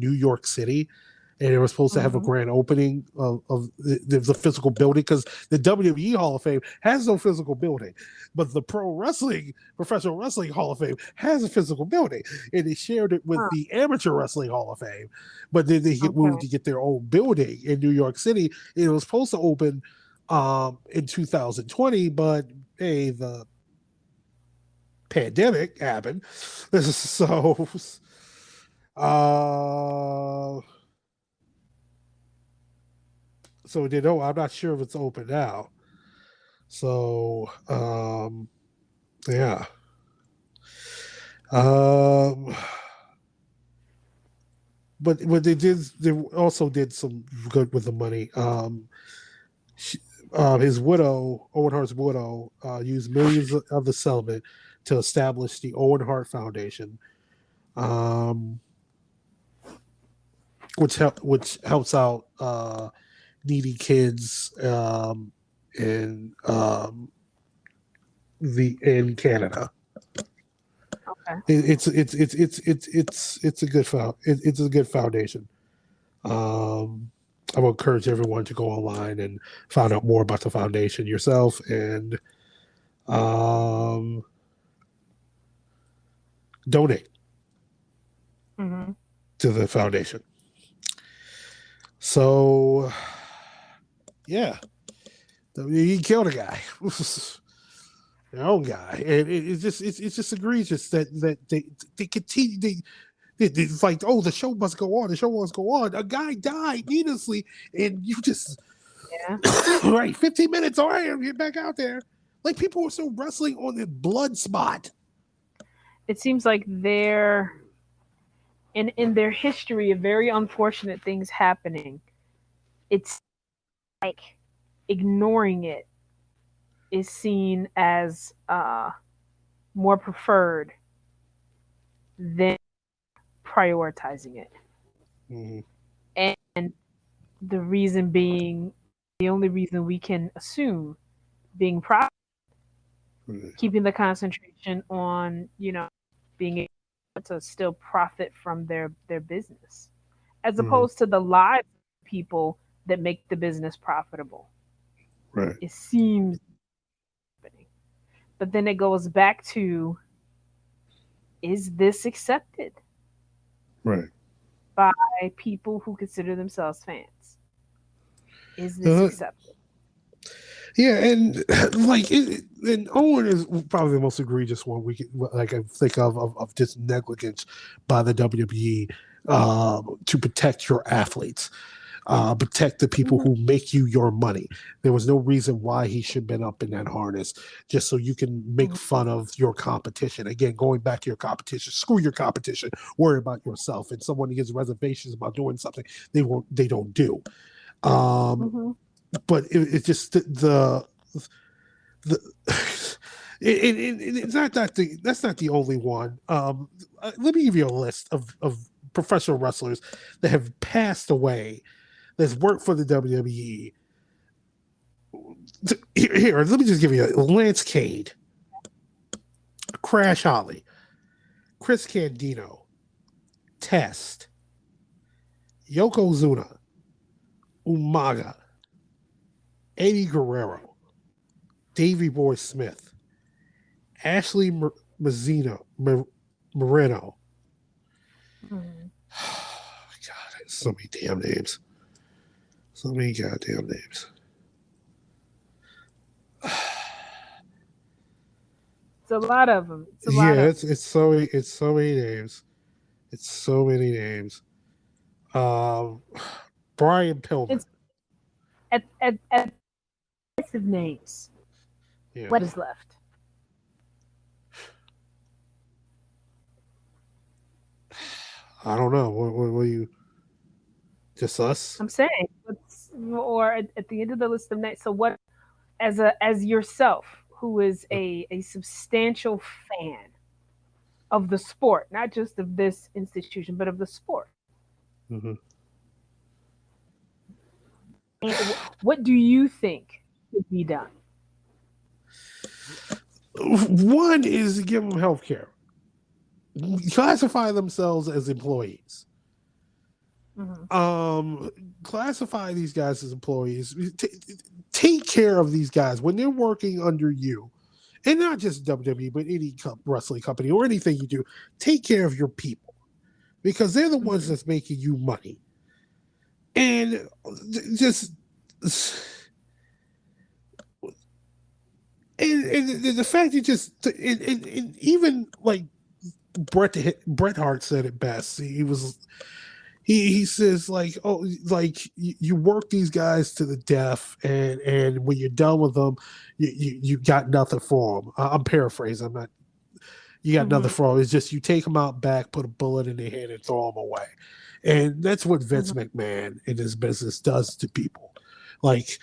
New York City, and they were supposed to have a grand opening of the physical building, because the WWE Hall of Fame has no physical building, but the Professional Wrestling Hall of Fame has a physical building, and they shared it with the Amateur Wrestling Hall of Fame. But then they moved to get their own building in New York City. It was supposed to open in 2020, but hey, the pandemic happened, so so they know. I'm not sure if it's open now. So yeah. But they also did some good with the money. His widow, Owen Hart's widow, used millions of the settlement to establish the Owen Hart Foundation, which helps out needy kids in Canada. Okay. It's a good foundation. I would encourage everyone to go online and find out more about the foundation yourself, and donate to the foundation. So, yeah, he killed a guy, their own guy, and it's just egregious that they continue. It's like, oh, the show must go on. The show must go on. A guy died needlessly, and you just right 15 minutes. All right, get back out there. Like, people were still wrestling on the blood spot. It seems like they're in their history of very unfortunate things happening. It's like ignoring it is seen as more preferred than prioritizing it. And the reason being, the only reason we can assume being profit, keeping the concentration on, being able to still profit from their business, as opposed to the lives of people that make the business profitable. Right. It seems, but then it goes back to, is this accepted? Right. By people who consider themselves fans. Is this accepted? Yeah, and and Owen is probably the most egregious one we I think of just negligence by the WWE to protect your athletes, protect the people who make you your money. There was no reason why he should have been up in that harness just so you can make fun of your competition. Again, going back to your competition, screw your competition, worry about yourself. And someone who has reservations about doing something they don't do. But it's just the it's not that that's not the only one. Let me give you a list of professional wrestlers that have passed away that's worked for the WWE. Here, let me just give you Lance Cade, Crash Holly, Chris Candido, Test, Yokozuna, Umaga, Eddie Guerrero, Davey Boy Smith, Ashley Moreno. Oh, God, so many damn names. So many goddamn names. It's a lot of them. It's so many names. It's so many names. Brian Pillman. It's at of names. Yeah. What is left? I don't know. What you? Just us? I'm saying, or at the end of the list of names. So what? As yourself, who is a substantial fan of the sport, not just of this institution, but of the sport. What do you think should be done? One is to give them health care. Classify themselves as employees. Classify these guys as employees. Take care of these guys when they're working under you, and not just WWE, but any wrestling company or anything you do. Take care of your people because they're the ones that's making you money. And just and the fact that just and even like Bret Hart said it best. He says like, oh, like you work these guys to the death, and when you're done with them, you got nothing for them. I'm paraphrasing. I'm not. You got nothing for them. It's just you take them out back, put a bullet in their head, and throw them away. And that's what Vince McMahon in his business does to people. Like,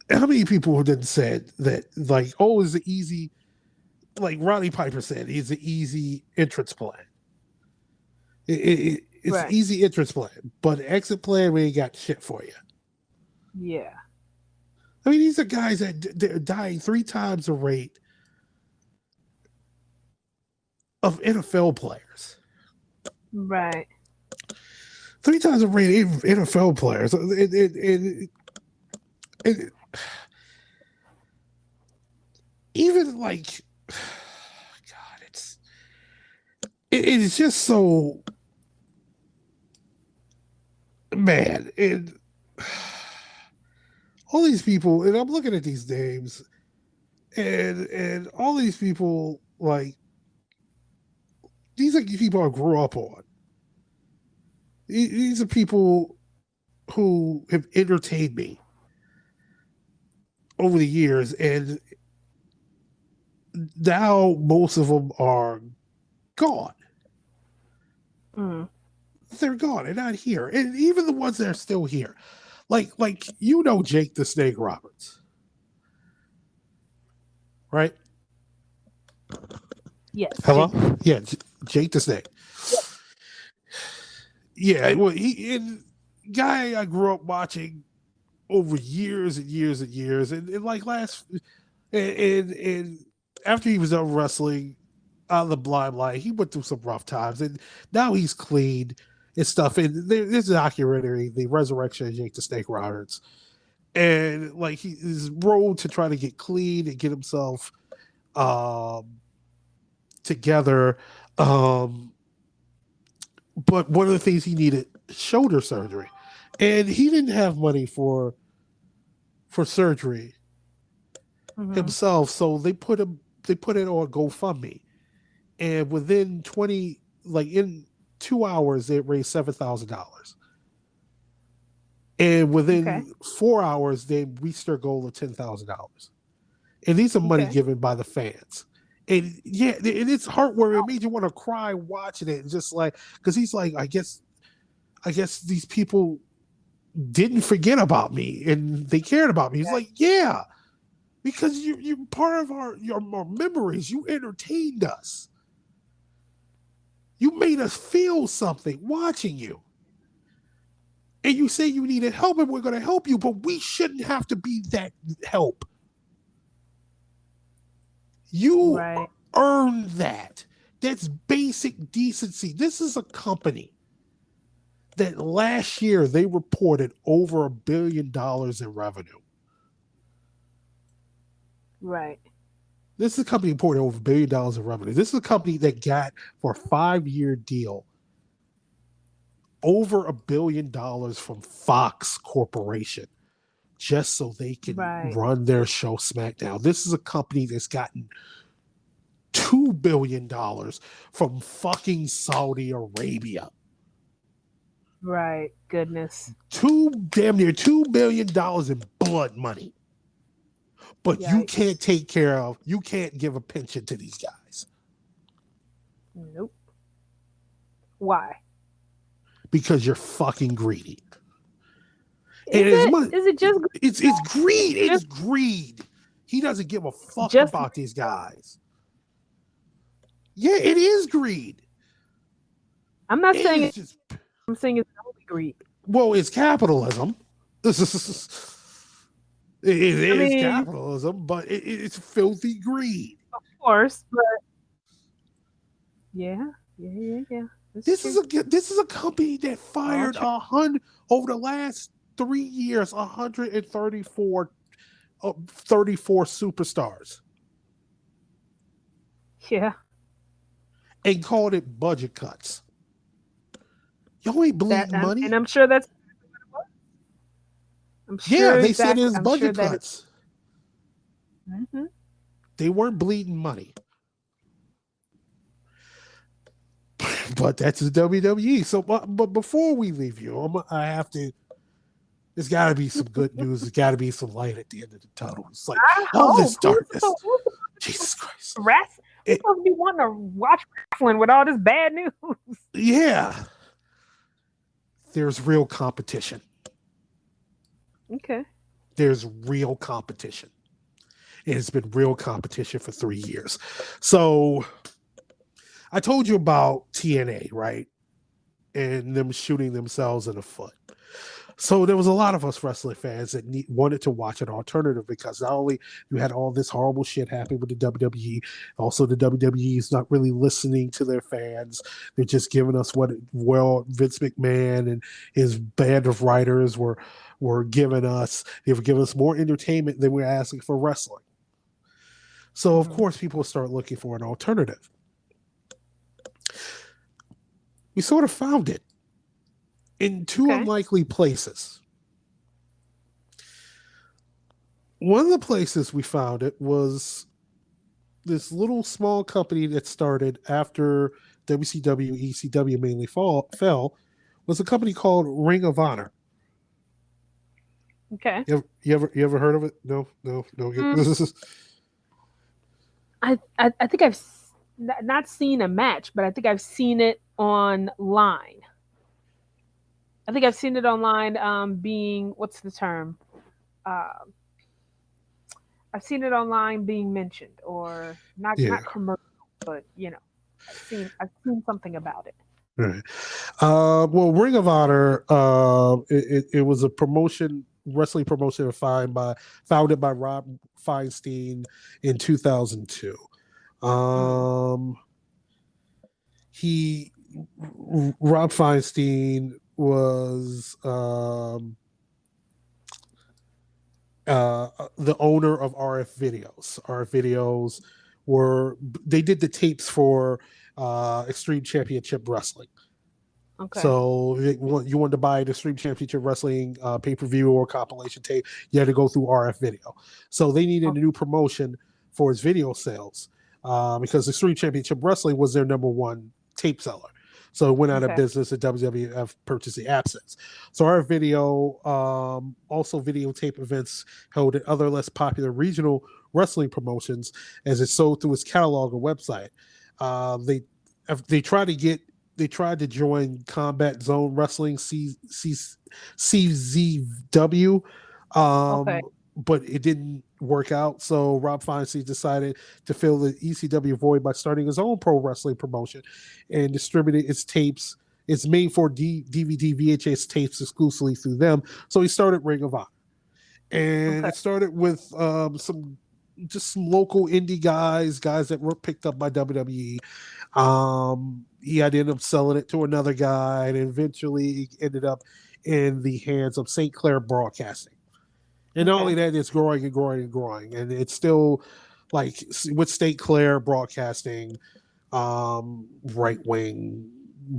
how many people have then said that, like, oh, it's an easy, like Roddy Piper said, it's an easy entrance plan. It's an easy entrance plan, but exit plan, we ain't got shit for you. Yeah. I mean, these are guys that they're dying 3 times the rate of NFL players. Right. 3 times the rate of NFL players. Even like, God, it's just so, man. And all these people, and I'm looking at these names, and all these people, like, these are people I grew up on. These are people who have entertained me over the years, and now most of them are gone. They're gone. They're not here. And even the ones that are still here, like Jake the Snake Roberts, right? Yes. Hello? Yeah, Jake the Snake. Yeah, well, guy I grew up watching over years and years and years, and like and after he was done wrestling out of the limelight, he went through some rough times, and now he's clean and stuff. And there's a documentary, The Resurrection of Jake the Snake Roberts, and like his road to try to get clean and get himself together. But one of the things he needed, shoulder surgery, and he didn't have money for surgery himself, so they put it on GoFundMe, and within in 2 hours they raised $7,000, and within 4 hours they reached their goal of $10,000, and these are money given by the fans. And yeah, and it's heartwarming. It made you want to cry watching it. Just like, because he's like, I guess these people didn't forget about me and they cared about me. He's like, yeah, because you're part of our memories. You entertained us. You made us feel something watching you. And you say you needed help, and we're going to help you, but we shouldn't have to be that help. You earned that. That's basic decency. This is a company that last year they reported over $1 billion in revenue. Right. This is a company reported over $1 billion in revenue. This is a company that got, for a 5-year deal, over $1 billion from Fox Corporation, just so they can run their show SmackDown. This is a company that's gotten $2 billion from fucking Saudi Arabia. Right. Goodness. Damn near $2 billion in blood money. But you can't take care of, you can't give a pension to these guys. Nope. Why? Because you're fucking greedy. Is it just it's greed. It's greed. He doesn't give a fuck about these guys. Yeah, it is greed. I'm not saying it's I'm saying it's only greed. Well, it's capitalism. It is capitalism, but it's filthy greed. Of course, but yeah. This is a company that fired 100 over the last 3 years, 134 34 superstars. Yeah. And called it budget cuts. Y'all ain't bleeding money. And I'm sure that's. I'm sure. Yeah, they said it was budget sure cuts. They weren't bleeding money. But that's the WWE. So, but before we leave you, I have to. There's got to be some good news. There's got to be some light at the end of the tunnel. It's like all this darkness. Jesus Christ! We're supposed to be wanting to watch wrestling with all this bad news. Yeah, there's real competition. Okay. There's real competition. It has been real competition for 3 years. So I told you about TNA, right? And them shooting themselves in the foot. So there was a lot of us wrestling fans that wanted to watch an alternative because not only you had all this horrible shit happening with the WWE, also the WWE is not really listening to their fans. They're just giving us Vince McMahon and his band of writers were giving us. They were giving us more entertainment than we're asking for wrestling. So of course people start looking for an alternative. We sort of found it in two unlikely places. One of the places we found it was this little small company that started after WCW, ECW mainly fell, was a company called Ring of Honor. Okay. You ever heard of it? No. I think I've not seen a match, but I think I've seen it online. I think I've seen it online being, what's the term? I've seen it online being mentioned, or not commercial, but I've seen something about it. Right. Well, Ring of Honor, it was a wrestling promotion founded by Rob Feinstein in 2002. Rob Feinstein was the owner of RF Videos. RF Videos they did the tapes for Extreme Championship Wrestling. Okay. So you wanted to buy an Extreme Championship Wrestling pay-per-view or compilation tape, you had to go through RF Video. So they needed a new promotion for his video sales because Extreme Championship Wrestling was their number one tape seller. So it went out of business and WWF purchased the assets. So our video also videotape events held at other less popular regional wrestling promotions as it sold through its catalog or website. They tried to join Combat Zone Wrestling CZW, but it didn't work out. So Rob Feinstein decided to fill the ECW void by starting his own pro wrestling promotion and distributed its tapes. It's made for DVD, VHS tapes exclusively through them. So he started Ring of Honor. And it started with some local indie guys that were picked up by WWE. He ended up selling it to another guy, and eventually ended up in the hands of St. Clair Broadcasting. And not only that, it's growing and growing and growing. And it's still like with St. Clair Broadcasting, right-wing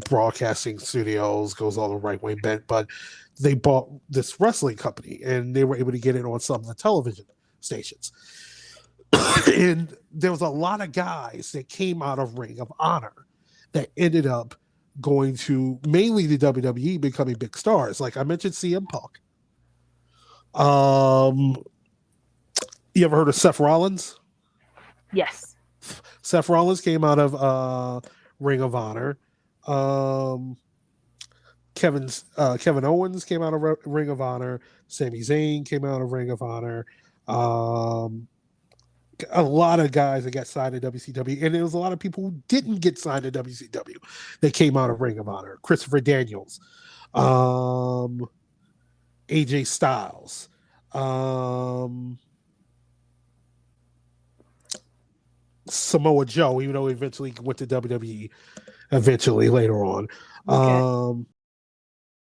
broadcasting studios, goes all the right-wing bent, but they bought this wrestling company and they were able to get it on some of the television stations. And there was a lot of guys that came out of Ring of Honor that ended up going to mainly the WWE, becoming big stars. Like I mentioned, CM Punk. You ever heard of Seth Rollins? Yes. Seth Rollins came out of Ring of Honor. Kevin Owens came out of Ring of Honor. Sami Zayn came out of Ring of Honor. A lot of guys that got signed to WCW, and there was a lot of people who didn't get signed to WCW that came out of Ring of Honor. Christopher Daniels, AJ Styles, Samoa Joe, even though he eventually went to WWE. eventually later on. Okay.